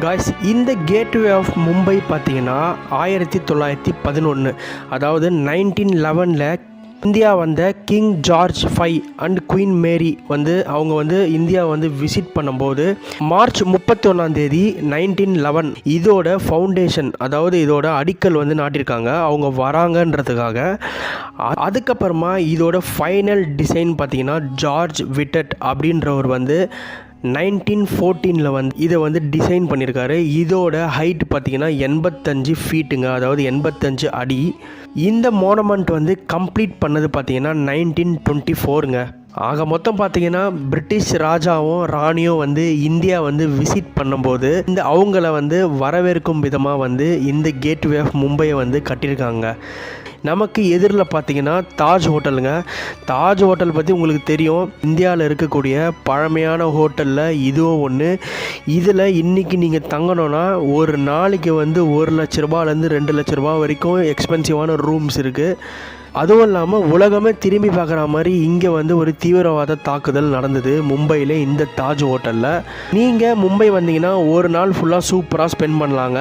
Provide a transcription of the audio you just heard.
Guys, இந்த gateway of Mumbai பார்த்தீங்கன்னா 1911, அதாவது 1911 இந்தியா வந்த கிங் ஜார்ஜ் 5 அண்ட் குயின் மேரி அவங்க இந்தியா விசிட் பண்ணும்போது மார்ச் 31ஆம் தேதி 1911 இதோட ஃபவுண்டேஷன், அதாவது இதோட அடிக்கல் நாட்டியிருக்காங்க அவங்க வராங்கன்றதுக்காக. அதுக்கப்புறமா இதோட ஃபைனல் டிசைன் பார்த்தீங்கன்னா ஜார்ஜ் விட்டட் அப்படின்றவர் 1914 இதை டிசைன் பண்ணியிருக்காரு. இதோட ஹைட் பார்த்தீங்கன்னா 85 ஃபீட்டுங்க, அதாவது 85 அடி. இந்த மோனமெண்ட் கம்ப்ளீட் பண்ணது பார்த்தீங்கன்னா 1924ங்க. ஆக மொத்தம் பார்த்தீங்கன்னா பிரிட்டிஷ் ராஜாவும் ராணியும் இந்தியா விசிட் பண்ணும்போது அவங்கள வரவேற்கும் விதமாக இந்த கேட்வே ஆஃப் மும்பையை கட்டியிருக்காங்க. நமக்கு எதிரில் பார்த்தீங்கன்னா தாஜ் ஹோட்டலுங்க. தாஜ் ஹோட்டல் பற்றி உங்களுக்கு தெரியும், இந்தியாவில் இருக்கக்கூடிய பழமையான ஹோட்டலில் இதுவும் ஒன்று. இதில் இன்றைக்கி நீங்கள் தங்கணுன்னா ஒரு நாளைக்கு 1 லட்ச ரூபாயிலேருந்து 2 லட்ச ரூபா வரைக்கும் எக்ஸ்பென்சிவான ரூம்ஸ் இருக்குது. அதுவும் இல்லாமல் உலகமே திரும்பி பார்க்குற மாதிரி இங்கே ஒரு தீவிரவாத தாக்குதல் நடந்தது மும்பையில் இந்த தாஜ் ஹோட்டலில். நீங்கள் மும்பை வந்தீங்கன்னா ஒரு நாள் ஃபுல்லாக சூப்பராக ஸ்பெண்ட் பண்ணலாங்க.